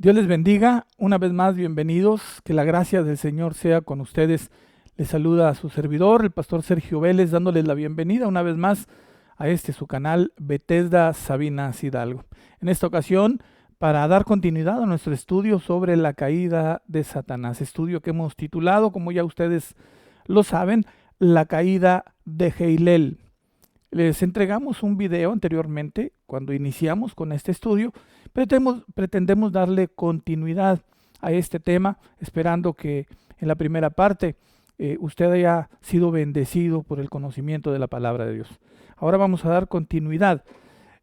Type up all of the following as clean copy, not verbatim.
Dios les bendiga, una vez más bienvenidos, que la gracia del Señor sea con ustedes. Les saluda a su servidor, el pastor Sergio Vélez, dándoles la bienvenida una vez más a su canal Bethesda Sabinas Hidalgo. En esta ocasión, para dar continuidad a nuestro estudio sobre la caída de Satanás, estudio que hemos titulado, como ya ustedes lo saben, la caída de Heilel. Les entregamos un video anteriormente cuando iniciamos con este estudio. Pretendemos darle continuidad a este tema, esperando que en la primera parte usted haya sido bendecido por el conocimiento de la palabra de Dios. Ahora vamos a dar continuidad.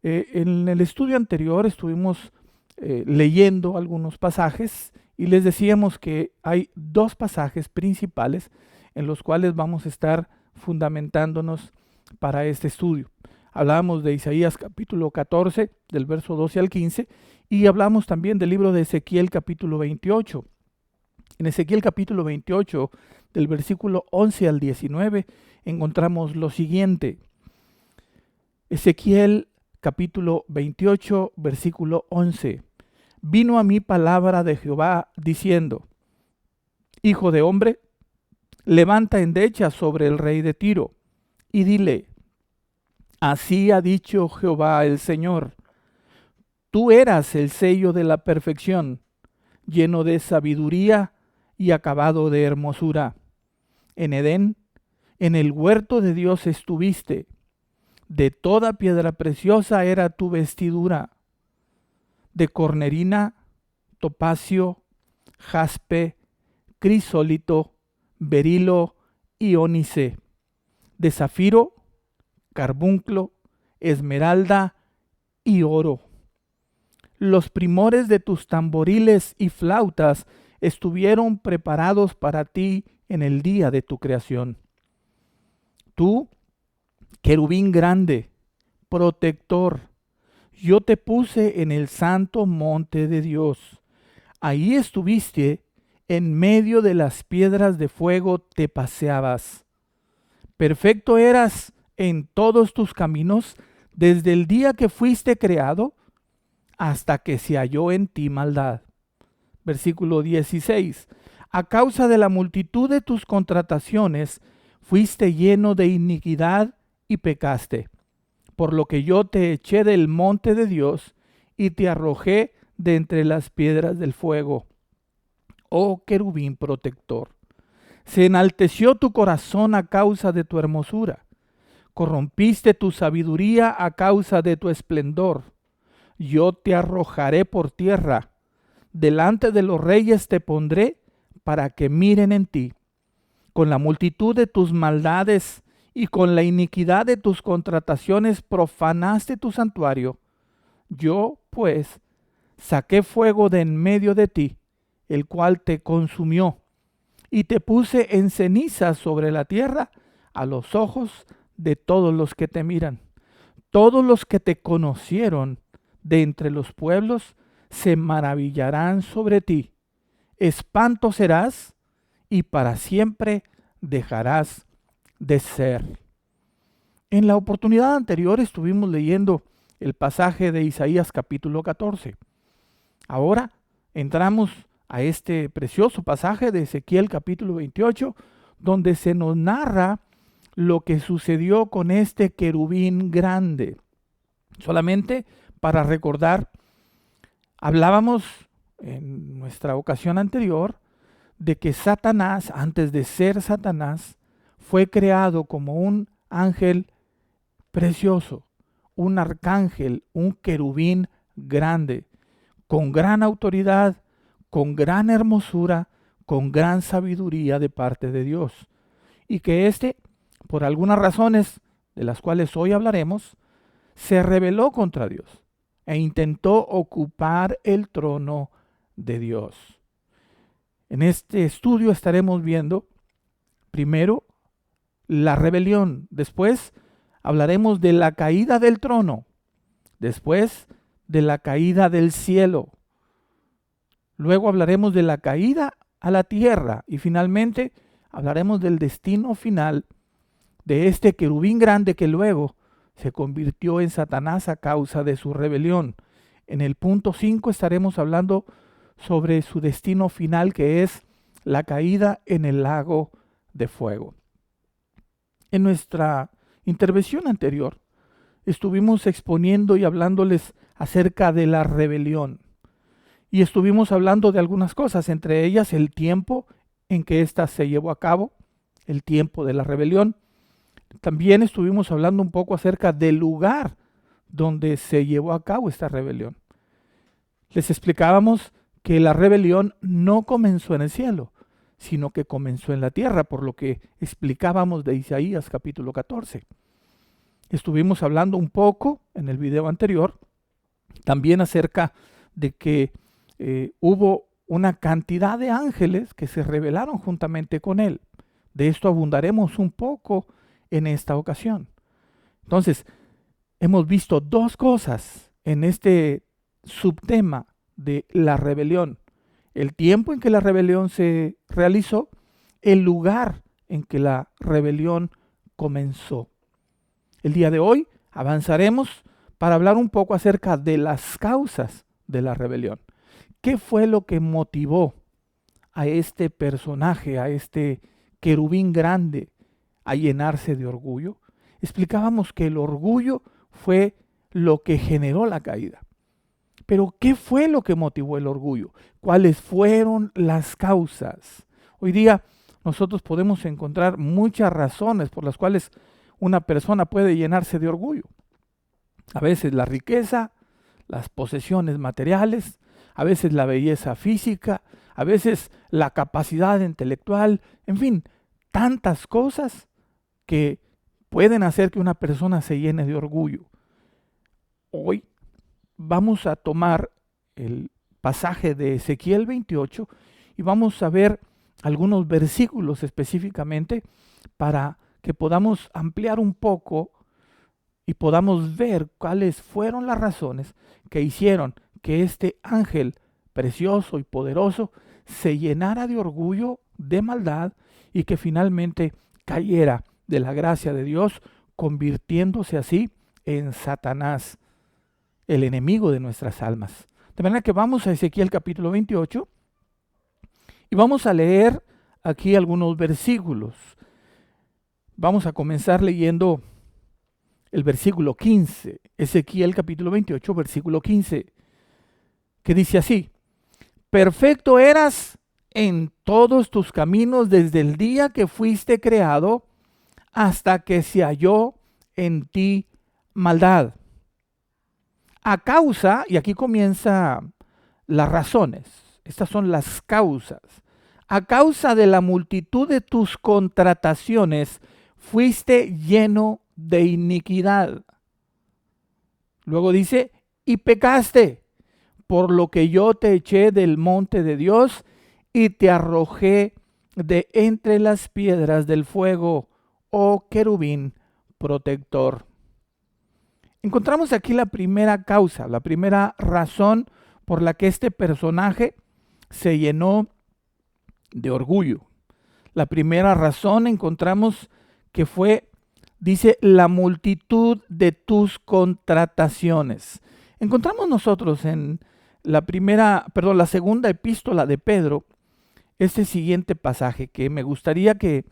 En el estudio anterior estuvimos leyendo algunos pasajes y les decíamos que hay dos pasajes principales en los cuales vamos a estar fundamentándonos para este estudio. Hablamos de Isaías capítulo 14, del verso 12 al 15, y hablamos también del libro de Ezequiel capítulo 28. En Ezequiel capítulo 28, del versículo 11 al 19, encontramos lo siguiente. Ezequiel capítulo 28, versículo 11. Vino a mí palabra de Jehová diciendo: Hijo de hombre, levanta endecha sobre el rey de Tiro, y dile: así ha dicho Jehová el Señor, tú eras el sello de la perfección, lleno de sabiduría y acabado de hermosura. En Edén, en el huerto de Dios estuviste, de toda piedra preciosa era tu vestidura, de cornerina, topacio, jaspe, crisólito, berilo y ónice, de zafiro, carbunclo, esmeralda y oro. Los primores de tus tamboriles y flautas estuvieron preparados para ti en el día de tu creación. Tú, querubín grande, protector, yo te puse en el santo monte de Dios. Ahí estuviste, en medio de las piedras de fuego te paseabas. Perfecto eras en todos tus caminos, desde el día que fuiste creado, hasta que se halló en ti maldad. Versículo 16. A causa de la multitud de tus contrataciones, fuiste lleno de iniquidad y pecaste, por lo que yo te eché del monte de Dios y te arrojé de entre las piedras del fuego. Oh querubín protector, se enalteció tu corazón a causa de tu hermosura. Corrompiste tu sabiduría a causa de tu esplendor. Yo te arrojaré por tierra. Delante de los reyes te pondré para que miren en ti. Con la multitud de tus maldades y con la iniquidad de tus contrataciones profanaste tu santuario. Yo, pues, saqué fuego de en medio de ti, el cual te consumió, y te puse en ceniza sobre la tierra a los ojos de todos los que te miran. Todos los que te conocieron de entre los pueblos se maravillarán sobre ti. Espanto serás y para siempre dejarás de ser. En la oportunidad anterior estuvimos leyendo el pasaje de Isaías capítulo 14. Ahora entramos a este precioso pasaje de Ezequiel capítulo 28, donde se nos narra lo que sucedió con este querubín grande. Solamente para recordar, hablábamos en nuestra ocasión anterior de que Satanás, antes de ser Satanás, fue creado como un ángel precioso, un arcángel, un querubín grande, con gran autoridad, con gran hermosura, con gran sabiduría de parte de Dios. Y que por algunas razones, de las cuales hoy hablaremos, se rebeló contra Dios e intentó ocupar el trono de Dios. En este estudio estaremos viendo primero la rebelión, después hablaremos de la caída del trono, después de la caída del cielo, luego hablaremos de la caída a la tierra y finalmente hablaremos del destino final de este querubín grande que luego se convirtió en Satanás a causa de su rebelión. En el punto 5 estaremos hablando sobre su destino final, que es la caída en el lago de fuego. En nuestra intervención anterior estuvimos exponiendo y hablándoles acerca de la rebelión. Y estuvimos hablando de algunas cosas, entre ellas el tiempo en que ésta se llevó a cabo, el tiempo de la rebelión. También estuvimos hablando un poco acerca del lugar donde se llevó a cabo esta rebelión. Les explicábamos que la rebelión no comenzó en el cielo, sino que comenzó en la tierra, por lo que explicábamos de Isaías capítulo 14. Estuvimos hablando un poco en el video anterior también acerca de que hubo una cantidad de ángeles que se rebelaron juntamente con él. De esto abundaremos un poco en esta ocasión. Entonces, hemos visto dos cosas en este subtema de la rebelión: el tiempo en que la rebelión se realizó, el lugar en que la rebelión comenzó. El día de hoy avanzaremos para hablar un poco acerca de las causas de la rebelión. ¿Qué fue lo que motivó a este personaje, a este querubín grande, a llenarse de orgullo? Explicábamos que el orgullo fue lo que generó la caída. Pero ¿qué fue lo que motivó el orgullo? ¿Cuáles fueron las causas? Hoy día nosotros podemos encontrar muchas razones por las cuales una persona puede llenarse de orgullo. A veces la riqueza, las posesiones materiales, a veces la belleza física, a veces la capacidad intelectual, en fin, tantas cosas que pueden hacer que una persona se llene de orgullo. Hoy vamos a tomar el pasaje de Ezequiel 28 y vamos a ver algunos versículos específicamente para que podamos ampliar un poco y podamos ver cuáles fueron las razones que hicieron que este ángel precioso y poderoso se llenara de orgullo, de maldad, y que finalmente cayera de la gracia de Dios, convirtiéndose así en Satanás, el enemigo de nuestras almas. De manera que vamos a Ezequiel capítulo 28 y vamos a leer aquí algunos versículos. Vamos a comenzar leyendo el versículo 15, Ezequiel capítulo 28, versículo 15, que dice así: perfecto eras en todos tus caminos desde el día que fuiste creado hasta que se halló en ti maldad. A causa, y aquí comienza las razones, estas son las causas. A causa de la multitud de tus contrataciones fuiste lleno de iniquidad. Luego dice, y pecaste, por lo que yo te eché del monte de Dios y te arrojé de entre las piedras del fuego, oh querubín protector. Encontramos aquí la primera causa, la primera razón por la que este personaje se llenó de orgullo. La primera razón encontramos que fue, dice, la multitud de tus contrataciones. Encontramos nosotros en la segunda epístola de Pedro, este siguiente pasaje que me gustaría que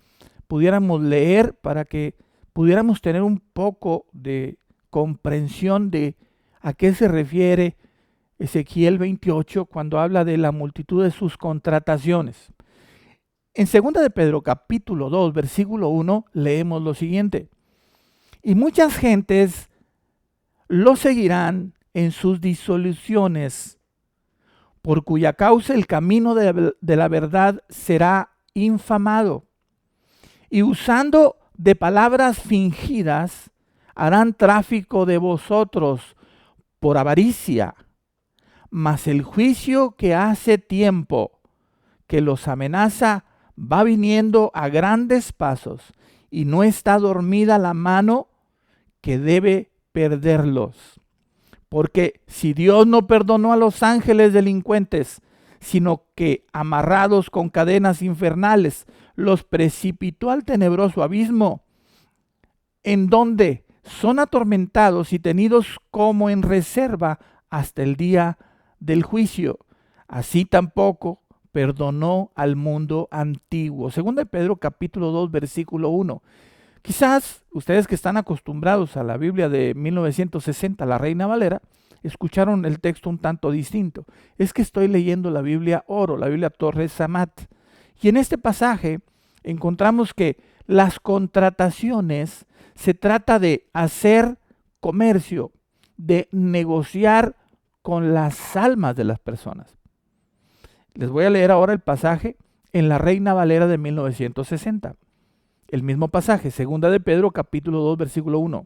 pudiéramos leer para que pudiéramos tener un poco de comprensión de a qué se refiere Ezequiel 28 cuando habla de la multitud de sus contrataciones. En 2 de Pedro capítulo 2 versículo 1 leemos lo siguiente: y muchas gentes lo seguirán en sus disoluciones, por cuya causa el camino de la verdad será infamado, y usando de palabras fingidas harán tráfico de vosotros por avaricia, mas el juicio que hace tiempo que los amenaza va viniendo a grandes pasos, y no está dormida la mano que debe perderlos. Porque si Dios no perdonó a los ángeles delincuentes, sino que amarrados con cadenas infernales los precipitó al tenebroso abismo, en donde son atormentados y tenidos como en reserva hasta el día del juicio. así tampoco perdonó al mundo antiguo. Segunda de Pedro capítulo 2 versículo 1. Quizás ustedes que están acostumbrados a la Biblia de 1960, la Reina Valera, escucharon el texto un tanto distinto. Es que estoy leyendo la Biblia Oro, la Biblia Torres Amat. Y en este pasaje encontramos que las contrataciones se trata de hacer comercio, de negociar con las almas de las personas. Les voy a leer ahora el pasaje en la Reina Valera de 1960. El mismo pasaje, segunda de Pedro, capítulo 2, versículo 1.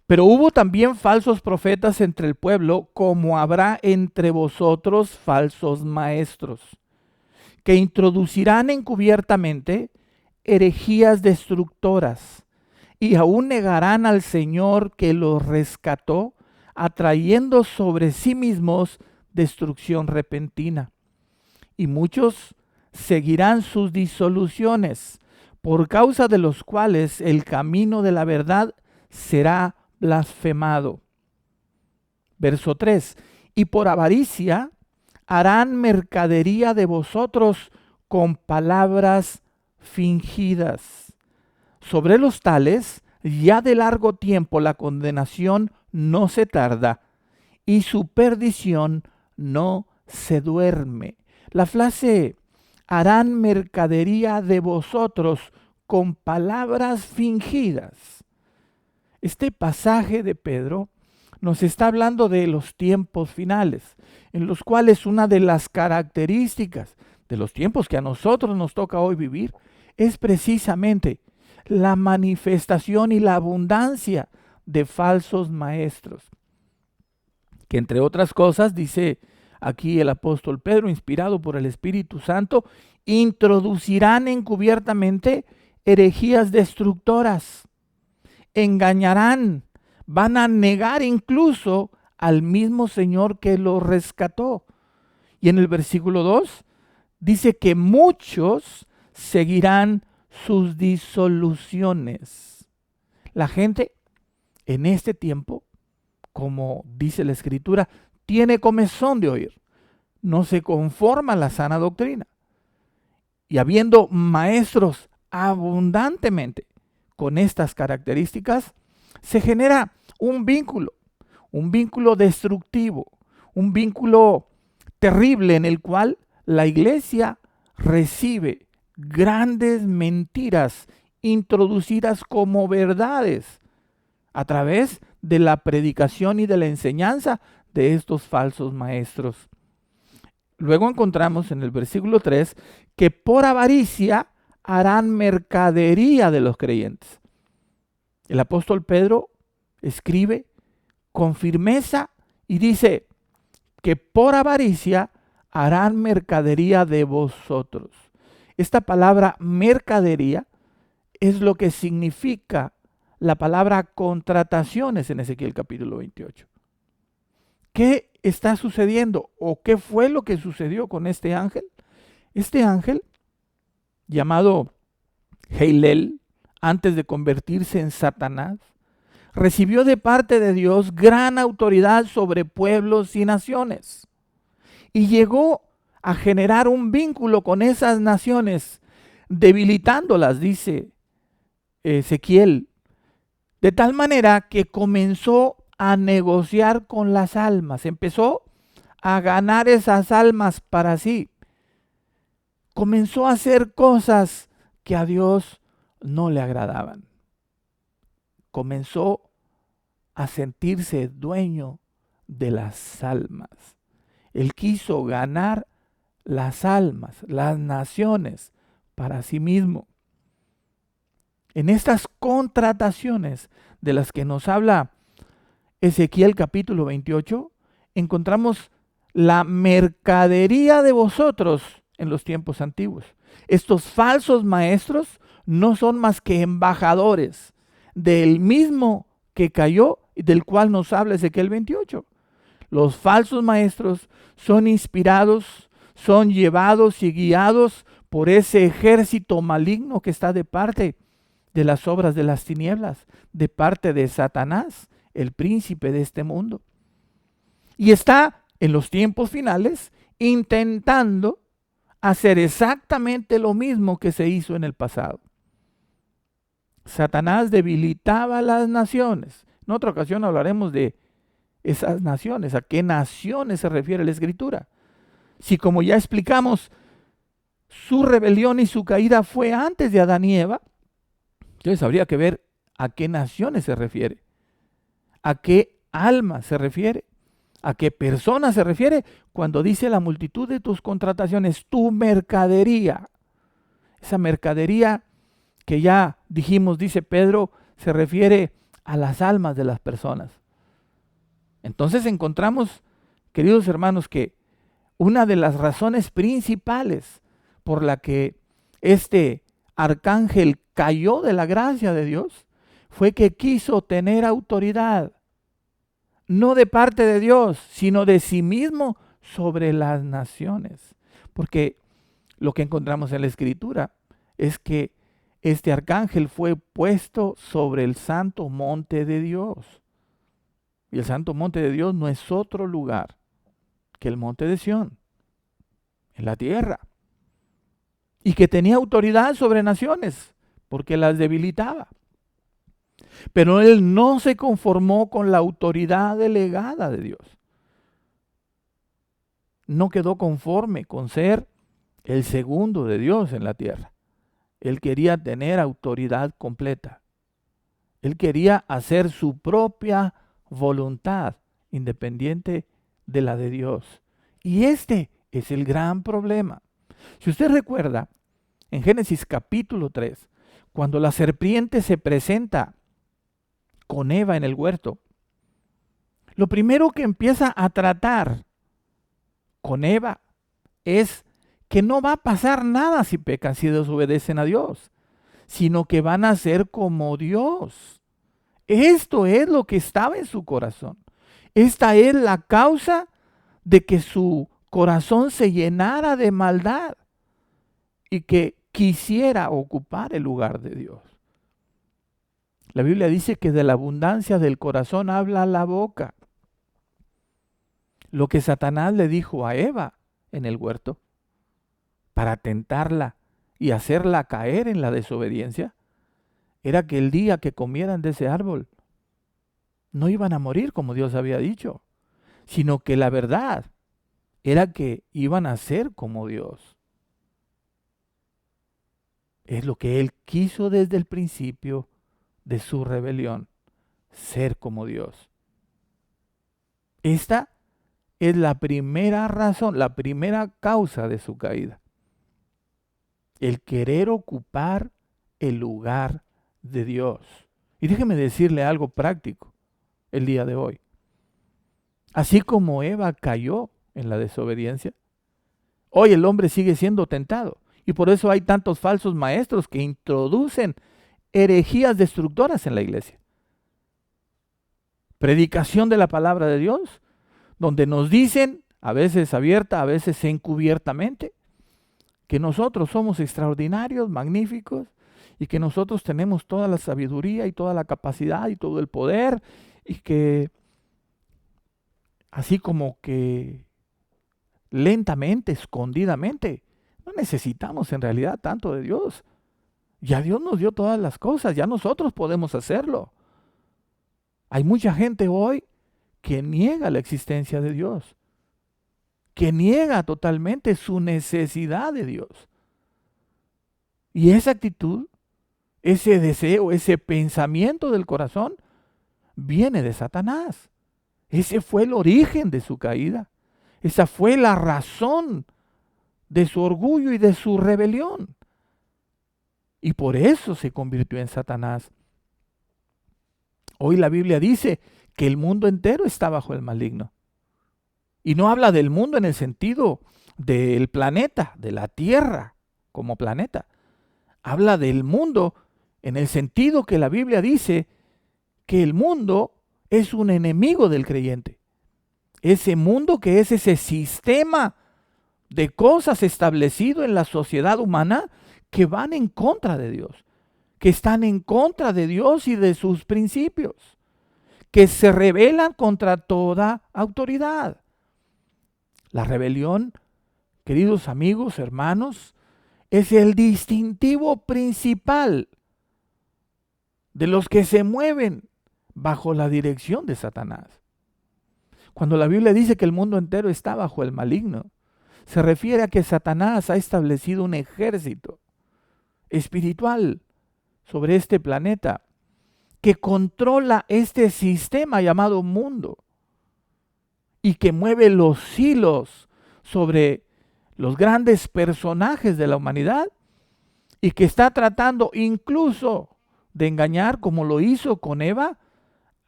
Pero hubo también falsos profetas entre el pueblo, como habrá entre vosotros falsos maestros, que introducirán encubiertamente herejías destructoras, y aún negarán al Señor que los rescató, atrayendo sobre sí mismos destrucción repentina. Y muchos seguirán sus disoluciones, por causa de los cuales el camino de la verdad será blasfemado. Verso 3. Y por avaricia harán mercadería de vosotros con palabras fingidas. Sobre los tales, ya de largo tiempo la condenación no se tarda, y su perdición no se duerme. La frase harán mercadería de vosotros con palabras fingidas. Este pasaje de Pedro nos está hablando de los tiempos finales, en los cuales una de las características de los tiempos que a nosotros nos toca hoy vivir es precisamente la manifestación y la abundancia de falsos maestros, que entre otras cosas, dice aquí el apóstol Pedro, inspirado por el Espíritu Santo, introducirán encubiertamente herejías destructoras, engañarán, van a negar incluso al mismo Señor que los rescató. Y en el versículo 2 dice que muchos seguirán sus disoluciones. La gente en este tiempo, como dice la Escritura, tiene comezón de oír, no se conforma a la sana doctrina. Y habiendo maestros abundantemente con estas características, se genera un vínculo destructivo, un vínculo terrible en el cual la iglesia recibe grandes mentiras introducidas como verdades a través de la predicación y de la enseñanza de estos falsos maestros. Luego encontramos en el versículo 3 que por avaricia harán mercadería de los creyentes. El apóstol Pedro escribe con firmeza y dice que por avaricia harán mercadería de vosotros. Esta palabra mercadería es lo que significa la palabra contrataciones en Ezequiel capítulo 28. ¿Qué está sucediendo o qué fue lo que sucedió con este ángel? Este ángel, llamado Heilel, antes de convertirse en Satanás, recibió de parte de Dios gran autoridad sobre pueblos y naciones. Y llegó a generar un vínculo con esas naciones, debilitándolas, dice Ezequiel, de tal manera que comenzó a negociar con las almas, empezó a ganar esas almas para sí. Comenzó a hacer cosas que a Dios no le agradaban. Comenzó a sentirse dueño de las almas. Él quiso ganar las almas, las naciones, para sí mismo. En estas contrataciones de las que nos habla Ezequiel capítulo 28, encontramos la mercadería de vosotros en los tiempos antiguos. Estos falsos maestros no son más que embajadores del mismo que cayó y del cual nos habla Ezequiel 28. Los falsos maestros son inspirados, son llevados y guiados por ese ejército maligno que está de parte de las obras de las tinieblas, de parte de Satanás, el príncipe de este mundo. Y está en los tiempos finales intentando hacer exactamente lo mismo que se hizo en el pasado. Satanás debilitaba a las naciones. En otra ocasión hablaremos de esas naciones. ¿A qué naciones se refiere la Escritura? Si, como ya explicamos, su rebelión y su caída fue antes de Adán y Eva, entonces habría que ver a qué naciones se refiere, a qué alma se refiere, a qué persona se refiere cuando dice la multitud de tus contrataciones, tu mercadería. Esa mercadería que ya dijimos, dice Pedro, se refiere a las almas de las personas. Entonces encontramos, queridos hermanos, que una de las razones principales por la que este arcángel cayó de la gracia de Dios fue que quiso tener autoridad, no de parte de Dios, sino de sí mismo sobre las naciones. Porque lo que encontramos en la Escritura es que este arcángel fue puesto sobre el santo monte de Dios. Y el santo monte de Dios no es otro lugar que el monte de Sión, en la tierra. Y que tenía autoridad sobre naciones, porque las debilitaba. Pero él no se conformó con la autoridad delegada de Dios. No quedó conforme con ser el segundo de Dios en la tierra. Él quería tener autoridad completa. Él quería hacer su propia voluntad, independiente de la de Dios. Y este es el gran problema. Si usted recuerda, en Génesis capítulo 3, cuando la serpiente se presenta con Eva en el huerto, lo primero que empieza a tratar con Eva es que no va a pasar nada si pecan, si desobedecen a Dios, sino que van a ser como Dios. Esto es lo que estaba en su corazón. Esta es la causa de que su corazón se llenara de maldad y que quisiera ocupar el lugar de Dios. La Biblia dice que de la abundancia del corazón habla la boca. Lo que Satanás le dijo a Eva en el huerto para tentarla y hacerla caer en la desobediencia era que el día que comieran de ese árbol no iban a morir como Dios había dicho, sino que la verdad era que iban a ser como Dios. Es lo que él quiso desde el principio de su rebelión, ser como Dios. Esta es la primera razón, la primera causa de su caída. El querer ocupar el lugar de Dios. Y déjeme decirle algo práctico el día de hoy. Así como Eva cayó en la desobediencia, hoy el hombre sigue siendo tentado. Y por eso hay tantos falsos maestros que introducen herejías destructoras en la iglesia. Predicación de la palabra de Dios, donde nos dicen, a veces abierta, a veces encubiertamente, que nosotros somos extraordinarios, magníficos, y que nosotros tenemos toda la sabiduría y toda la capacidad y todo el poder, y que así como que lentamente, escondidamente, no necesitamos en realidad tanto de Dios. Ya Dios nos dio todas las cosas, ya nosotros podemos hacerlo. Hay mucha gente hoy que niega la existencia de Dios, que niega totalmente su necesidad de Dios. Y esa actitud, ese deseo, ese pensamiento del corazón, viene de Satanás. Ese fue el origen de su caída. Esa fue la razón de su orgullo y de su rebelión. Y por eso se convirtió en Satanás. Hoy la Biblia dice que el mundo entero está bajo el maligno. Y no habla del mundo en el sentido del planeta, de la tierra como planeta. Habla del mundo en el sentido que la Biblia dice que el mundo es un enemigo del creyente. Ese mundo que es ese sistema de cosas establecido en la sociedad humana que van en contra de Dios, que están en contra de Dios y de sus principios, que se rebelan contra toda autoridad. La rebelión, queridos amigos, hermanos, es el distintivo principal de los que se mueven bajo la dirección de Satanás. Cuando la Biblia dice que el mundo entero está bajo el maligno, se refiere a que Satanás ha establecido un ejército espiritual sobre este planeta que controla este sistema llamado mundo y que mueve los hilos sobre los grandes personajes de la humanidad y que está tratando incluso de engañar, como lo hizo con Eva,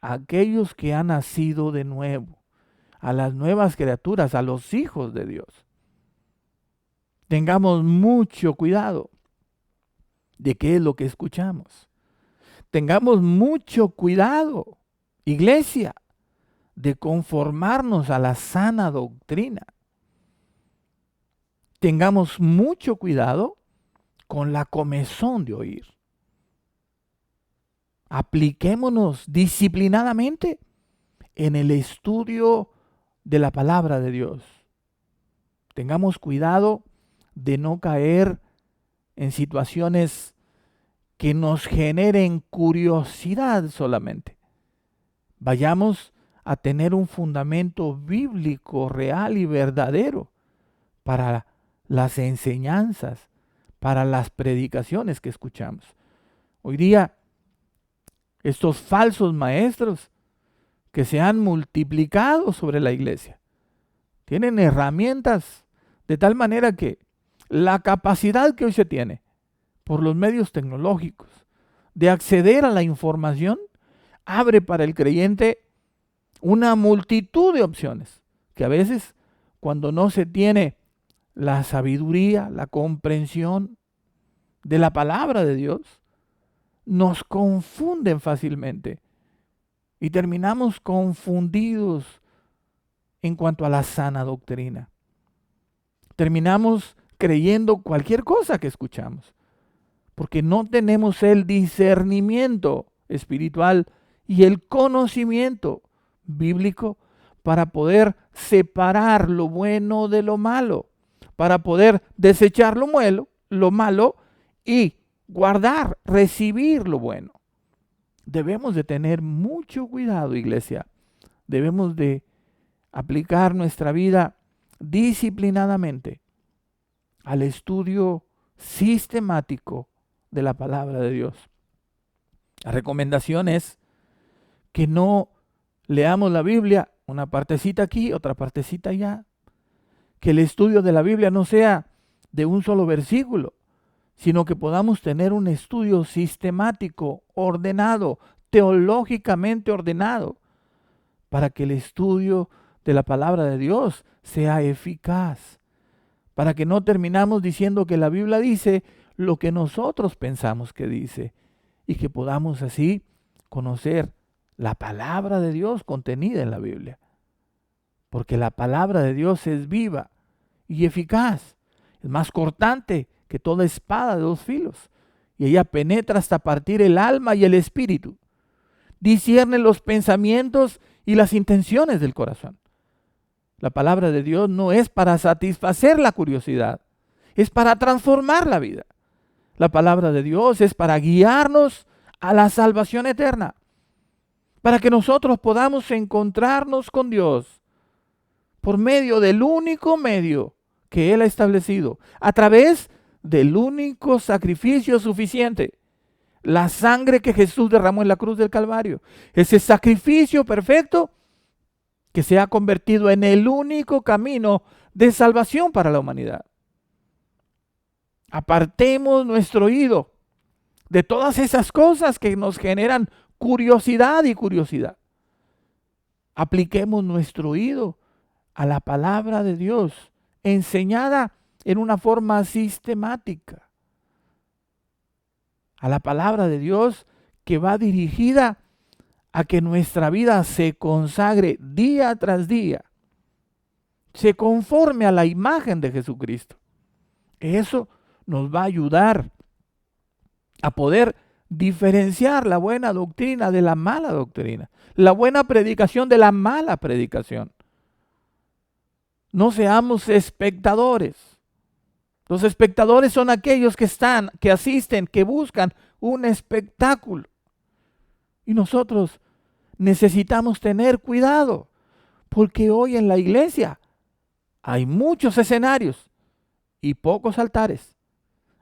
a aquellos que han nacido de nuevo, a las nuevas criaturas, a los hijos de Dios. Tengamos mucho cuidado de qué es lo que escuchamos. Tengamos mucho cuidado, iglesia, de conformarnos a la sana doctrina. Tengamos mucho cuidado con la comezón de oír. Apliquémonos disciplinadamente en el estudio de la palabra de Dios. Tengamos cuidado de no caer en situaciones que nos generen curiosidad solamente. Vayamos a tener un fundamento bíblico real y verdadero para las enseñanzas, para las predicaciones que escuchamos. Hoy día, estos falsos maestros que se han multiplicado sobre la iglesia tienen herramientas de tal manera que la capacidad que hoy se tiene por los medios tecnológicos de acceder a la información abre para el creyente una multitud de opciones que a veces, cuando no se tiene la sabiduría, la comprensión de la palabra de Dios, nos confunden fácilmente y terminamos confundidos en cuanto a la sana doctrina. Terminamos creyendo cualquier cosa que escuchamos, porque no tenemos el discernimiento espiritual y el conocimiento bíblico para poder separar lo bueno de lo malo, para poder desechar lo malo y guardar, recibir lo bueno. Debemos de tener mucho cuidado, iglesia. Debemos de aplicar nuestra vida disciplinadamente al estudio sistemático de la palabra de Dios. La recomendación es que no leamos la Biblia, una partecita aquí, otra partecita allá. Que el estudio de la Biblia no sea de un solo versículo, sino que podamos tener un estudio sistemático, ordenado, teológicamente ordenado, para que el estudio de la palabra de Dios sea eficaz, para que no terminamos diciendo que la Biblia dice lo que nosotros pensamos que dice, y que podamos así conocer la palabra de Dios contenida en la Biblia. Porque la palabra de Dios es viva y eficaz, es más cortante que toda espada de dos filos, y ella penetra hasta partir el alma y el espíritu, discierne los pensamientos y las intenciones del corazón. La palabra de Dios no es para satisfacer la curiosidad, es para transformar la vida. La palabra de Dios es para guiarnos a la salvación eterna, para que nosotros podamos encontrarnos con Dios por medio del único medio que Él ha establecido, a través del único sacrificio suficiente, la sangre que Jesús derramó en la cruz del Calvario. Ese sacrificio perfecto que se ha convertido en el único camino de salvación para la humanidad. Apartemos nuestro oído de todas esas cosas que nos generan curiosidad y curiosidad. Apliquemos nuestro oído a la palabra de Dios, enseñada en una forma sistemática. A la palabra de Dios que va dirigida a que nuestra vida se consagre día tras día, se conforme a la imagen de Jesucristo. Eso nos va a ayudar a poder diferenciar la buena doctrina de la mala doctrina, la buena predicación de la mala predicación. No seamos espectadores. Los espectadores son aquellos que están, que asisten, que buscan un espectáculo. Y nosotros necesitamos tener cuidado, porque hoy en la iglesia hay muchos escenarios y pocos altares.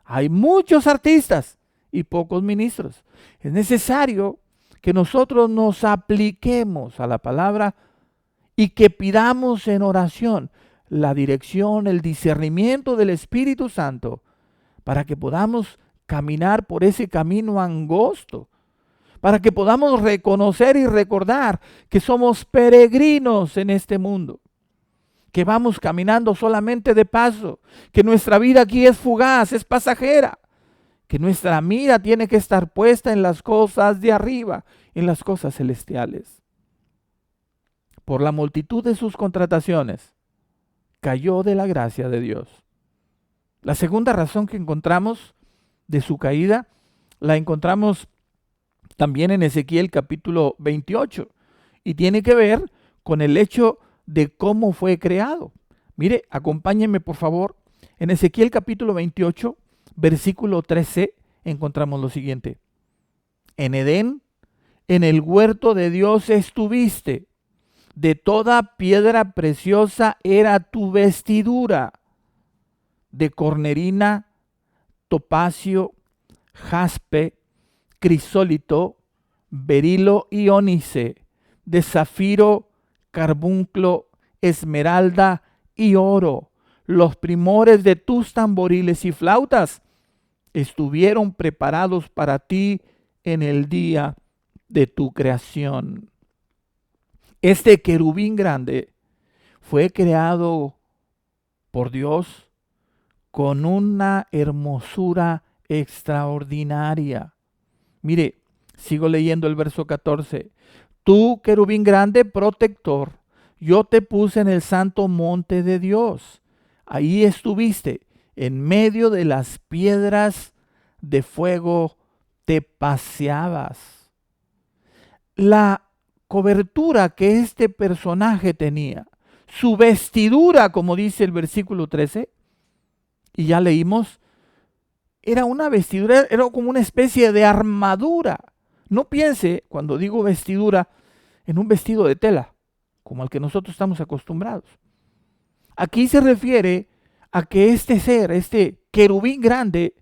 Hay muchos artistas y pocos ministros. Es necesario que nosotros nos apliquemos a la palabra y que pidamos en oración la dirección, el discernimiento del Espíritu Santo para que podamos caminar por ese camino angosto, para que podamos reconocer y recordar que somos peregrinos en este mundo, que vamos caminando solamente de paso, que nuestra vida aquí es fugaz, es pasajera, que nuestra mira tiene que estar puesta en las cosas de arriba, en las cosas celestiales. Por la multitud de sus contrataciones, cayó de la gracia de Dios. La segunda razón que encontramos de su caída, la encontramos también en Ezequiel capítulo 28, y tiene que ver con el hecho de cómo fue creado. Mire, acompáñenme por favor. En Ezequiel capítulo 28, versículo 13, encontramos lo siguiente. En Edén, en el huerto de Dios estuviste. De toda piedra preciosa era tu vestidura, de cornerina, topacio, jaspe, crisólito, berilo y ónice, de zafiro, carbunclo, esmeralda y oro. Los primores de tus tamboriles y flautas estuvieron preparados para ti en el día de tu creación. Este querubín grande fue creado por Dios con una hermosura extraordinaria. Mire, sigo leyendo el verso 14. Tú, querubín grande protector, yo te puse en el santo monte de Dios. Ahí estuviste, en medio de las piedras de fuego te paseabas. La cobertura que este personaje tenía, su vestidura, como dice el versículo 13, y ya leímos, era una vestidura, era como una especie de armadura. No piense, cuando digo vestidura, en un vestido de tela, como al que nosotros estamos acostumbrados. Aquí se refiere a que este ser, este querubín grande,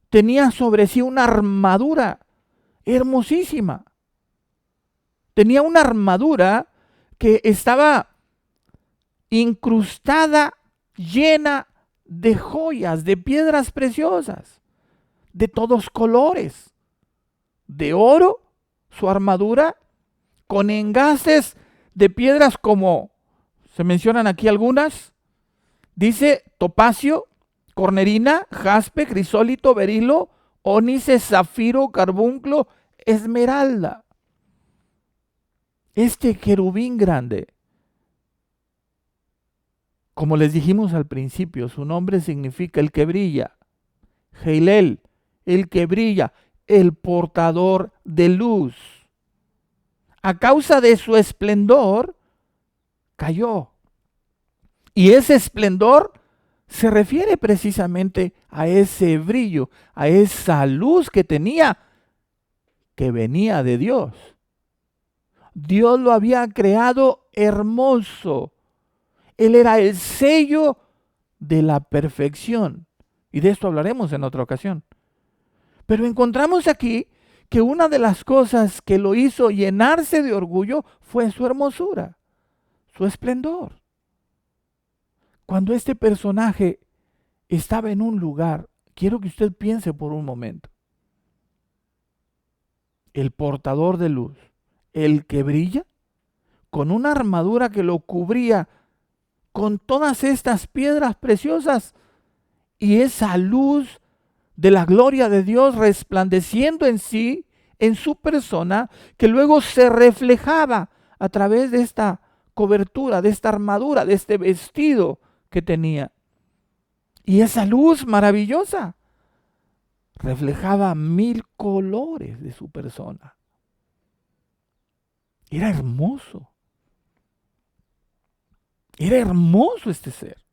tenía sobre sí una armadura hermosísima. Tenía una armadura que estaba incrustada, llena de joyas, de piedras preciosas, de todos colores, de oro, su armadura, con engastes de piedras como se mencionan aquí algunas, dice topacio, cornerina, jaspe, crisólito, berilo, ónice, zafiro, carbunclo, esmeralda. Este querubín grande, como les dijimos al principio, su nombre significa el que brilla. Heilel, el que brilla, el portador de luz. A causa de su esplendor, cayó. Y ese esplendor se refiere precisamente a ese brillo, a esa luz que tenía, que venía de Dios. Dios lo había creado hermoso. Él era el sello de la perfección. Y de esto hablaremos en otra ocasión. Pero encontramos aquí que una de las cosas que lo hizo llenarse de orgullo fue su hermosura, su esplendor. Cuando este personaje estaba en un lugar, quiero que usted piense por un momento. El portador de luz, el que brilla, con una armadura que lo cubría con todas estas piedras preciosas y esa luz de la gloria de Dios resplandeciendo en sí, en su persona, que luego se reflejaba a través de esta cobertura, de esta armadura, de este vestido que tenía. Y esa luz maravillosa reflejaba 1000 colores de su persona. Era hermoso. Era hermoso este ser.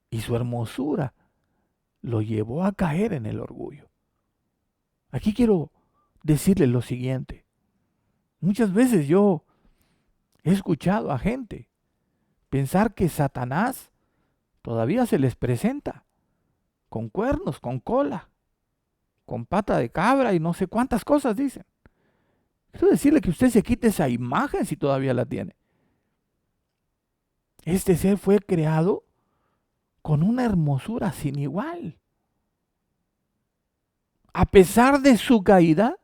Y su hermosura lo llevó a caer en el orgullo. Aquí quiero decirles lo siguiente. Muchas veces yo he escuchado a gente pensar que Satanás todavía se les presenta con cuernos, con cola, con pata de cabra y no sé cuántas cosas dicen. Quiero decirle que usted se quite esa imagen si todavía la tiene. Este ser fue creado con una hermosura sin igual. A pesar de su caída,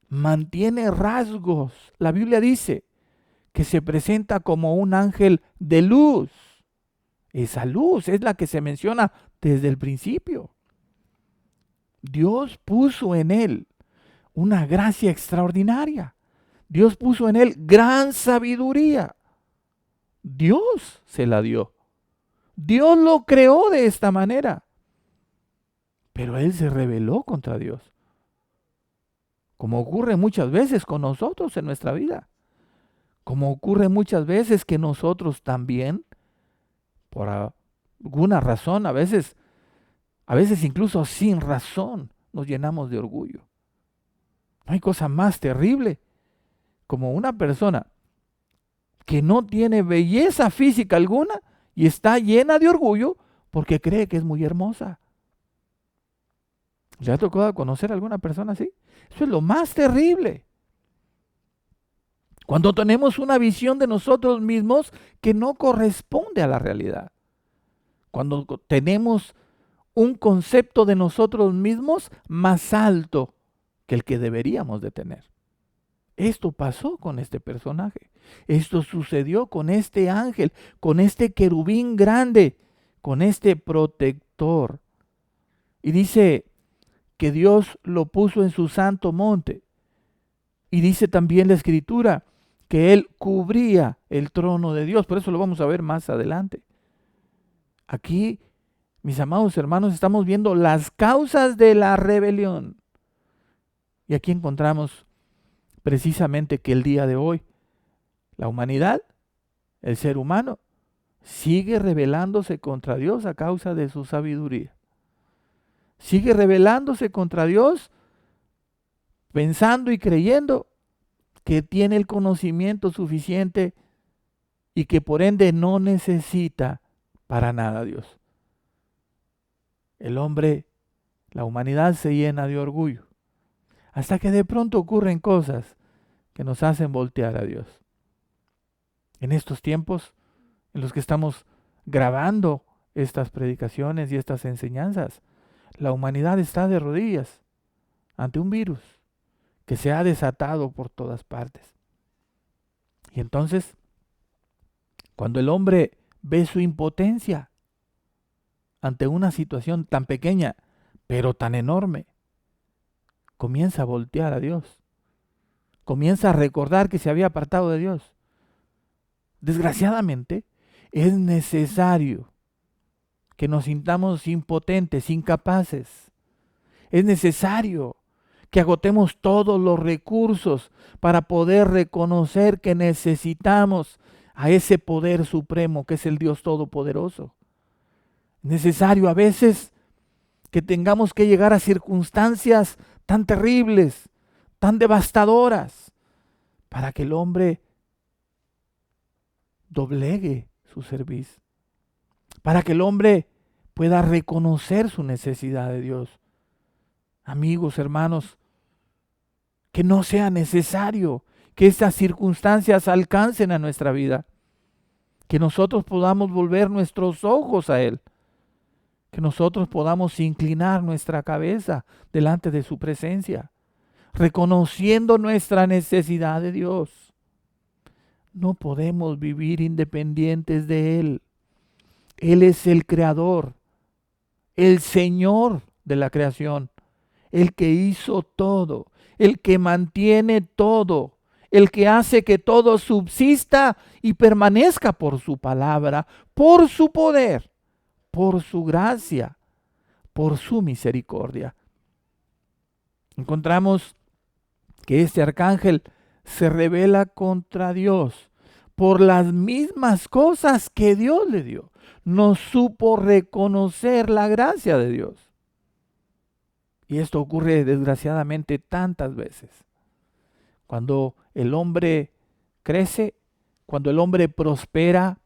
mantiene rasgos. La Biblia dice que se presenta como un ángel de luz. Esa luz es la que se menciona desde el principio. Dios puso en él una gracia extraordinaria. Dios puso en él gran sabiduría. Dios se la dio. Dios lo creó de esta manera. Pero él se rebeló contra Dios. Como ocurre muchas veces con nosotros en nuestra vida. Como ocurre muchas veces que nosotros también, por alguna razón, a veces incluso sin razón, nos llenamos de orgullo. No hay cosa más terrible como una persona que no tiene belleza física alguna y está llena de orgullo porque cree que es muy hermosa. ¿Le ha tocado conocer a alguna persona así? Eso es lo más terrible. Cuando tenemos una visión de nosotros mismos que no corresponde a la realidad. Cuando tenemos un concepto de nosotros mismos más alto que el que deberíamos de tener. Esto pasó con este personaje. Esto sucedió con este ángel, con este querubín grande, con este protector. Y dice que Dios lo puso en su santo monte. Y dice también la Escritura que él cubría el trono de Dios. Por eso lo vamos a ver más adelante. Aquí, mis amados hermanos, estamos viendo las causas de la rebelión. Y aquí encontramos precisamente que el día de hoy, la humanidad, el ser humano, sigue rebelándose contra Dios a causa de su sabiduría. Sigue rebelándose contra Dios pensando y creyendo que tiene el conocimiento suficiente y que por ende no necesita para nada a Dios. El hombre, la humanidad se llena de orgullo, hasta que de pronto ocurren cosas que nos hacen voltear a Dios. En estos tiempos en los que estamos grabando estas predicaciones y estas enseñanzas, la humanidad está de rodillas ante un virus que se ha desatado por todas partes. Y entonces, cuando el hombre ve su impotencia ante una situación tan pequeña, pero tan enorme, comienza a voltear a Dios. Comienza a recordar que se había apartado de Dios. Desgraciadamente, es necesario que nos sintamos impotentes, incapaces. Es necesario que agotemos todos los recursos para poder reconocer que necesitamos a ese poder supremo que es el Dios Todopoderoso. Es necesario a veces que tengamos que llegar a circunstancias tan terribles, tan devastadoras, para que el hombre doblegue su cerviz, para que el hombre pueda reconocer su necesidad de Dios. Amigos, hermanos, que no sea necesario que estas circunstancias alcancen a nuestra vida, que nosotros podamos volver nuestros ojos a Él, que nosotros podamos inclinar nuestra cabeza delante de su presencia, reconociendo nuestra necesidad de Dios. No podemos vivir independientes de Él. Él es el creador, el Señor de la creación, el que hizo todo, el que mantiene todo, el que hace que todo subsista y permanezca por su palabra, por su poder, por su gracia, por su misericordia. Encontramos que este arcángel se rebela contra Dios por las mismas cosas que Dios le dio. No supo reconocer la gracia de Dios. Y esto ocurre desgraciadamente tantas veces. Cuando el hombre crece, cuando el hombre prospera,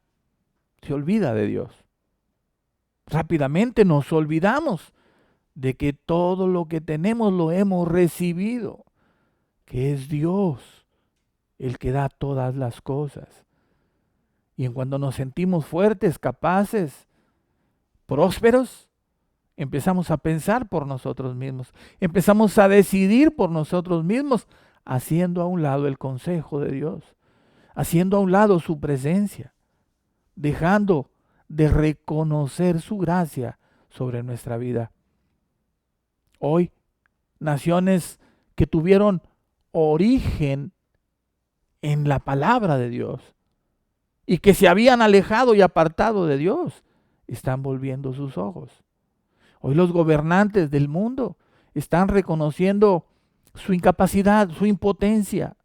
se olvida de Dios. Rápidamente nos olvidamos de que todo lo que tenemos lo hemos recibido, que es Dios el que da todas las cosas. Y en cuando nos sentimos fuertes, capaces, prósperos, empezamos a pensar por nosotros mismos, empezamos a decidir por nosotros mismos, haciendo a un lado el consejo de Dios, haciendo a un lado su presencia, dejando de reconocer su gracia sobre nuestra vida. Hoy, naciones que tuvieron origen en la palabra de Dios y que se habían alejado y apartado de Dios, están volviendo sus ojos. Hoy los gobernantes del mundo están reconociendo su incapacidad, su impotencia,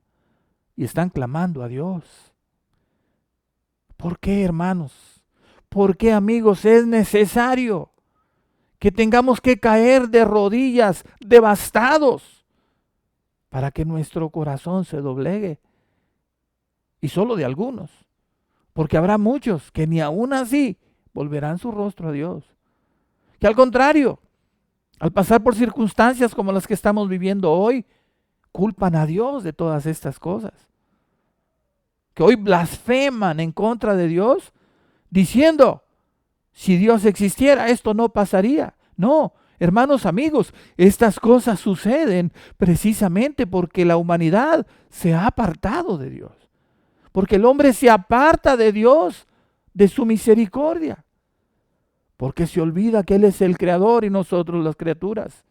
y están clamando a Dios. ¿Por qué, hermanos? ¿Por qué, amigos, es necesario que tengamos que caer de rodillas, devastados, para que nuestro corazón se doblegue? Y solo de algunos, porque habrá muchos que ni aún así volverán su rostro a Dios. Que al contrario, al pasar por circunstancias como las que estamos viviendo hoy, culpan a Dios de todas estas cosas. Que hoy blasfeman en contra de Dios, diciendo, si Dios existiera, esto no pasaría. No, hermanos, amigos, estas cosas suceden precisamente porque la humanidad se ha apartado de Dios. Porque el hombre se aparta de Dios, de su misericordia. Porque se olvida que Él es el creador y nosotros las criaturas.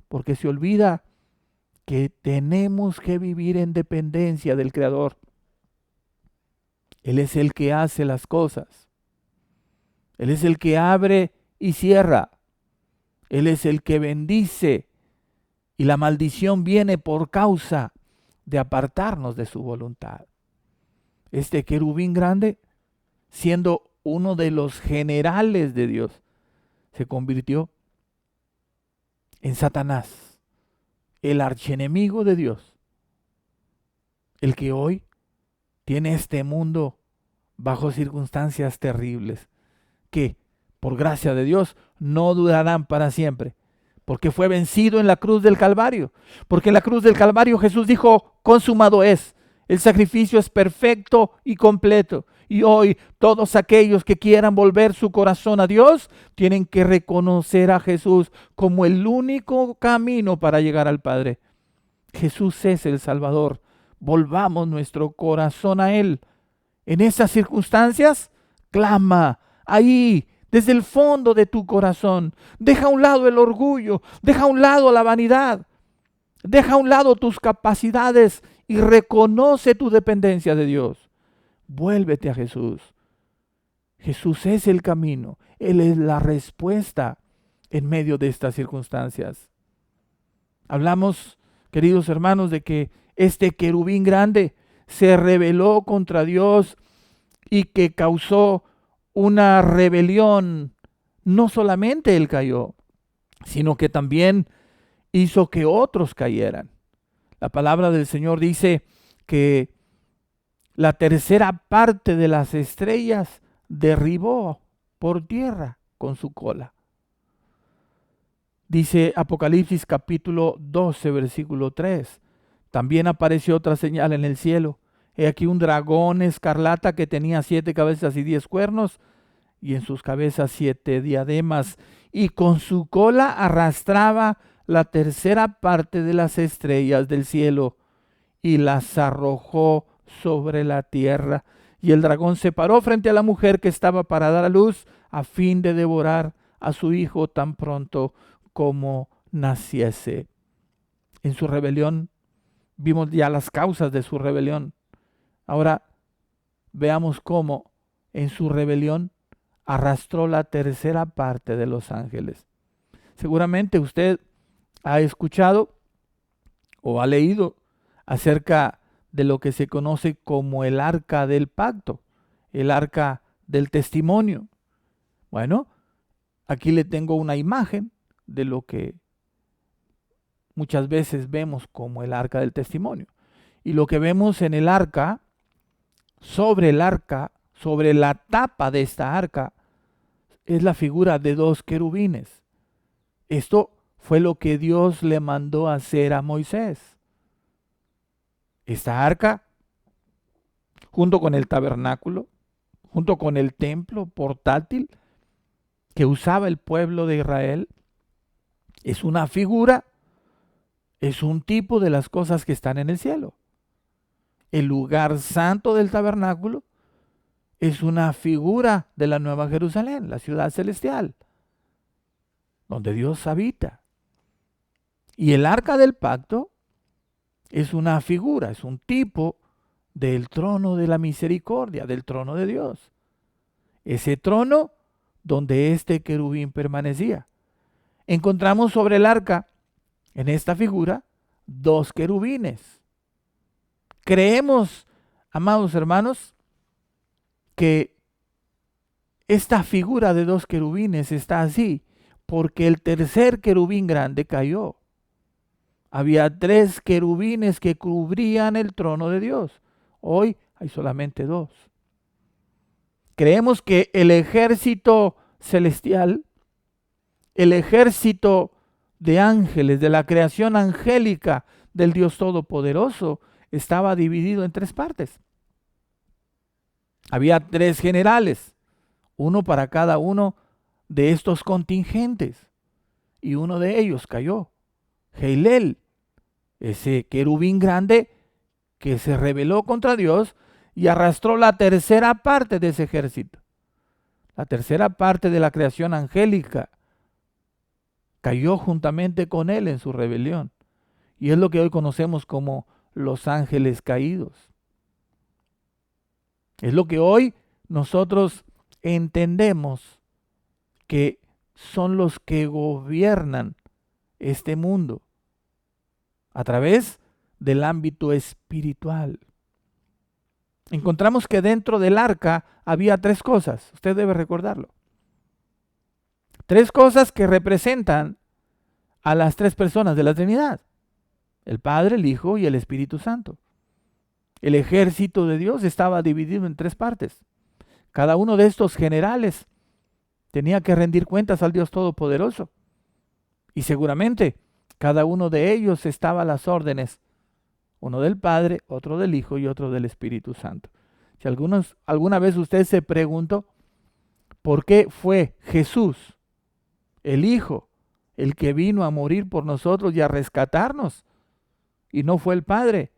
Porque se olvida que tenemos que vivir en dependencia del creador. Él es el que hace las cosas. Él es el que abre y cierra. Él es el que bendice. Y la maldición viene por causa de apartarnos de su voluntad. Este querubín grande, siendo uno de los generales de Dios, se convirtió en Satanás, el archienemigo de Dios, el que hoy tiene este mundo bajo circunstancias terribles, que por gracia de Dios no durarán para siempre, porque fue vencido en la cruz del Calvario, porque en la cruz del Calvario Jesús dijo, consumado es, el sacrificio es perfecto y completo. Y hoy todos aquellos que quieran volver su corazón a Dios tienen que reconocer a Jesús como el único camino para llegar al Padre. Jesús es el Salvador. Volvamos nuestro corazón a Él. En esas circunstancias, clama ahí, desde el fondo de tu corazón. Deja a un lado el orgullo, deja a un lado la vanidad, deja a un lado tus capacidades y reconoce tu dependencia de Dios. Vuélvete a Jesús. Jesús es el camino. Él es la respuesta en medio de estas circunstancias. Hablamos, queridos hermanos, de que este querubín grande se rebeló contra Dios y que causó una rebelión. No solamente él cayó, sino que también hizo que otros cayeran. La palabra del Señor dice que la tercera parte de las estrellas derribó por tierra con su cola. Dice Apocalipsis capítulo 12, versículo 3. También apareció otra señal en el cielo. He aquí un dragón escarlata que tenía 7 cabezas y 10 cuernos, y en sus cabezas 7 diademas, y con su cola arrastraba la tercera parte de las estrellas del cielo, y las arrojó sobre la tierra. Y el dragón se paró frente a la mujer que estaba para dar a luz, a fin de devorar a su hijo tan pronto como naciese. En su rebelión, vimos ya las causas de su rebelión. Ahora veamos cómo en su rebelión arrastró la tercera parte de los ángeles. Seguramente usted ha escuchado o ha leído acerca de lo que se conoce como el arca del pacto, el arca del testimonio. Bueno, aquí le tengo una imagen de lo que muchas veces vemos como el arca del testimonio. Y lo que vemos en el arca, sobre la tapa de esta arca, es la figura de dos querubines. Esto fue lo que Dios le mandó hacer a Moisés. Esta arca, junto con el tabernáculo, junto con el templo portátil que usaba el pueblo de Israel, es una figura, es un tipo de las cosas que están en el cielo. El lugar santo del tabernáculo es una figura de la Nueva Jerusalén, la ciudad celestial, donde Dios habita. Y el arca del pacto es una figura, es un tipo del trono de la misericordia, del trono de Dios. Ese trono donde este querubín permanecía. Encontramos sobre el arca, en esta figura, dos querubines. Creemos, amados hermanos, que esta figura de dos querubines está así porque el tercer querubín grande cayó. Había 3 querubines que cubrían el trono de Dios. Hoy hay solamente 2. Creemos que el ejército celestial, el ejército de ángeles, de la creación angélica del Dios Todopoderoso, estaba dividido en 3 partes. Había 3 generales, uno para cada uno de estos contingentes, y uno de ellos cayó. Heilel, ese querubín grande que se rebeló contra Dios y arrastró la tercera parte de ese ejército. La tercera parte de la creación angélica cayó juntamente con él en su rebelión. Y es lo que hoy conocemos como los ángeles caídos. Es lo que hoy nosotros entendemos que son los que gobiernan este mundo a través del ámbito espiritual. Encontramos que dentro del arca había 3 cosas, usted debe recordarlo. 3 cosas que representan a las 3 personas de la Trinidad: el Padre, el Hijo y el Espíritu Santo. El ejército de Dios estaba dividido en 3 partes. Cada uno de estos generales tenía que rendir cuentas al Dios Todopoderoso. Y seguramente cada uno de ellos estaba a las órdenes, uno del Padre, otro del Hijo y otro del Espíritu Santo. Si alguna vez usted se preguntó por qué fue Jesús, el Hijo, el que vino a morir por nosotros y a rescatarnos, y no fue el Padre,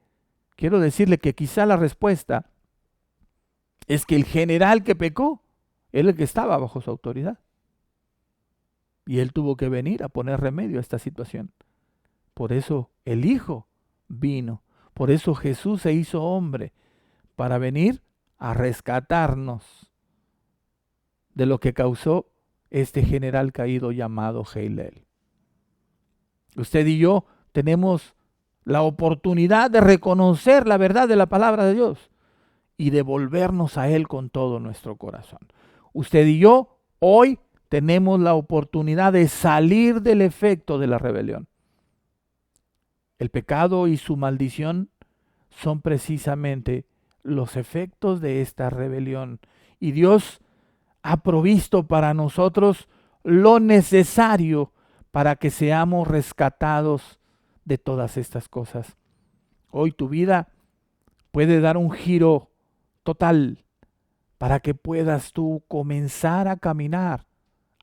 quiero decirle que quizá la respuesta es que el general que pecó era el que estaba bajo su autoridad. Y él tuvo que venir a poner remedio a esta situación. Por eso el Hijo vino. Por eso Jesús se hizo hombre, para venir a rescatarnos de lo que causó este general caído llamado Heilel. Usted y yo tenemos la oportunidad de reconocer la verdad de la palabra de Dios y de volvernos a Él con todo nuestro corazón. Usted y yo hoy tenemos la oportunidad de salir del efecto de la rebelión. El pecado y su maldición son precisamente los efectos de esta rebelión. Y Dios ha provisto para nosotros lo necesario para que seamos rescatados de todas estas cosas. Hoy tu vida puede dar un giro total para que puedas tú comenzar a caminar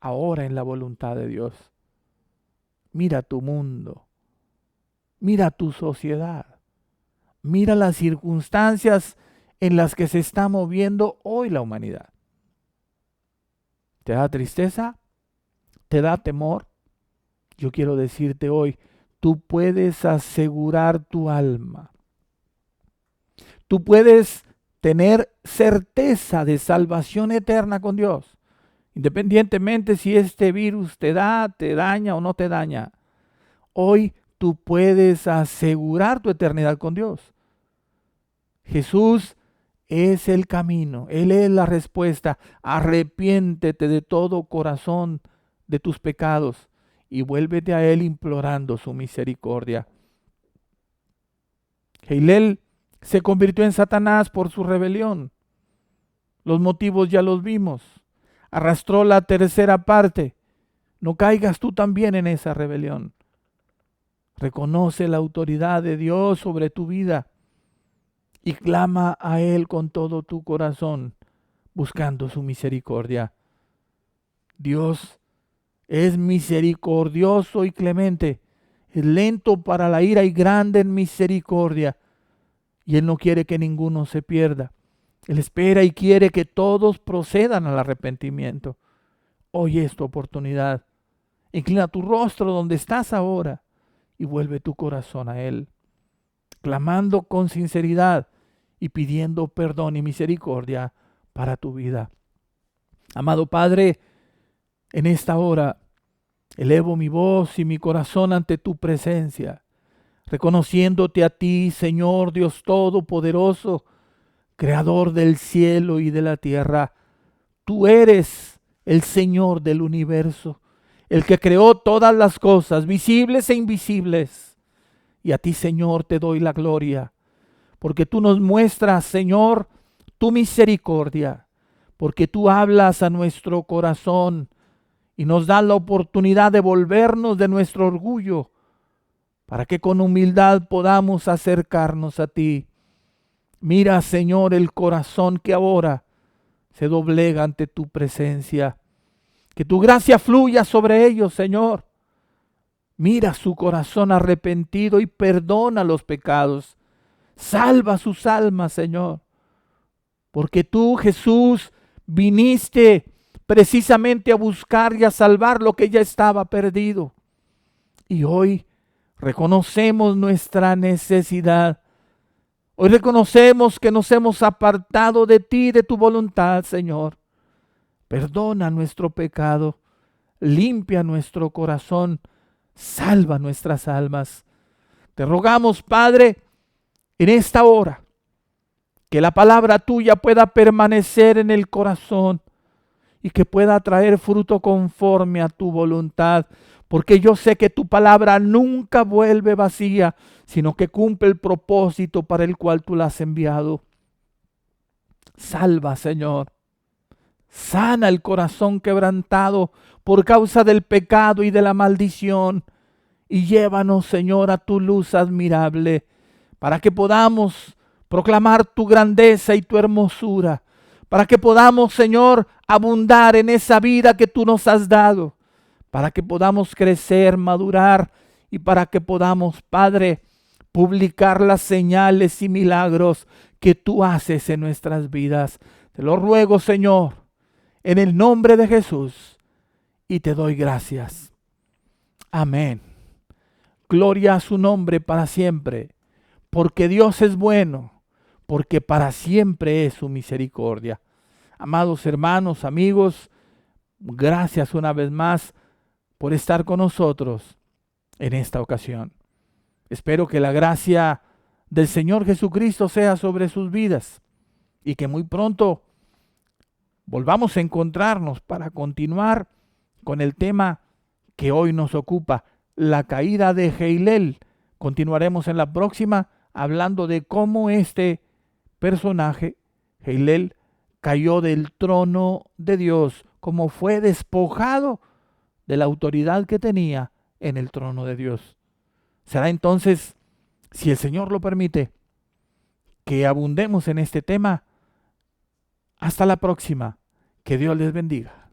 ahora en la voluntad de Dios. Mira tu mundo. Mira tu sociedad, mira las circunstancias en las que se está moviendo hoy la humanidad. ¿Te da tristeza? ¿Te da temor? Yo quiero decirte hoy, tú puedes asegurar tu alma. Tú puedes tener certeza de salvación eterna con Dios, independientemente si este virus te daña o no te daña. Hoy tú puedes asegurar tu eternidad con Dios. Jesús es el camino, Él es la respuesta. Arrepiéntete de todo corazón de tus pecados y vuélvete a Él implorando su misericordia. Hillel se convirtió en Satanás por su rebelión. Los motivos ya los vimos. Arrastró la tercera parte. No caigas tú también en esa rebelión. Reconoce la autoridad de Dios sobre tu vida y clama a Él con todo tu corazón, buscando su misericordia. Dios es misericordioso y clemente, es lento para la ira y grande en misericordia, y Él no quiere que ninguno se pierda. Él espera y quiere que todos procedan al arrepentimiento. Hoy es tu oportunidad. Inclina tu rostro donde estás ahora y vuelve tu corazón a Él, clamando con sinceridad y pidiendo perdón y misericordia para tu vida. Amado Padre, en esta hora elevo mi voz y mi corazón ante tu presencia, reconociéndote a ti, Señor Dios Todopoderoso, Creador del cielo y de la tierra. Tú eres el Señor del universo, el que creó todas las cosas, visibles e invisibles. Y a ti, Señor, te doy la gloria, porque tú nos muestras, Señor, tu misericordia, porque tú hablas a nuestro corazón y nos das la oportunidad de volvernos de nuestro orgullo, para que con humildad podamos acercarnos a ti. Mira, Señor, el corazón que ahora se doblega ante tu presencia. Que tu gracia fluya sobre ellos, Señor. Mira su corazón arrepentido y perdona los pecados. Salva sus almas, Señor. Porque tú, Jesús, viniste precisamente a buscar y a salvar lo que ya estaba perdido. Y hoy reconocemos nuestra necesidad. Hoy reconocemos que nos hemos apartado de ti, de tu voluntad, Señor. Perdona nuestro pecado, limpia nuestro corazón, salva nuestras almas. Te rogamos, Padre, en esta hora, que la palabra tuya pueda permanecer en el corazón y que pueda traer fruto conforme a tu voluntad, porque yo sé que tu palabra nunca vuelve vacía, sino que cumple el propósito para el cual tú la has enviado. Salva, Señor. Sana el corazón quebrantado por causa del pecado y de la maldición. Y llévanos, Señor, a tu luz admirable, para que podamos proclamar tu grandeza y tu hermosura, para que podamos, Señor, abundar en esa vida que tú nos has dado, para que podamos crecer, madurar y para que podamos, Padre, publicar las señales y milagros que tú haces en nuestras vidas. Te lo ruego, Señor, en el nombre de Jesús, y te doy gracias. Amén. Gloria a su nombre para siempre, porque Dios es bueno, porque para siempre es su misericordia. Amados hermanos, amigos, gracias una vez más por estar con nosotros en esta ocasión. Espero que la gracia del Señor Jesucristo sea sobre sus vidas y que muy pronto volvamos a encontrarnos para continuar con el tema que hoy nos ocupa, la caída de Hillel. Continuaremos en la próxima hablando de cómo este personaje, Hillel, cayó del trono de Dios, cómo fue despojado de la autoridad que tenía en el trono de Dios. Será entonces, si el Señor lo permite, que abundemos en este tema. Hasta la próxima. Que Dios les bendiga.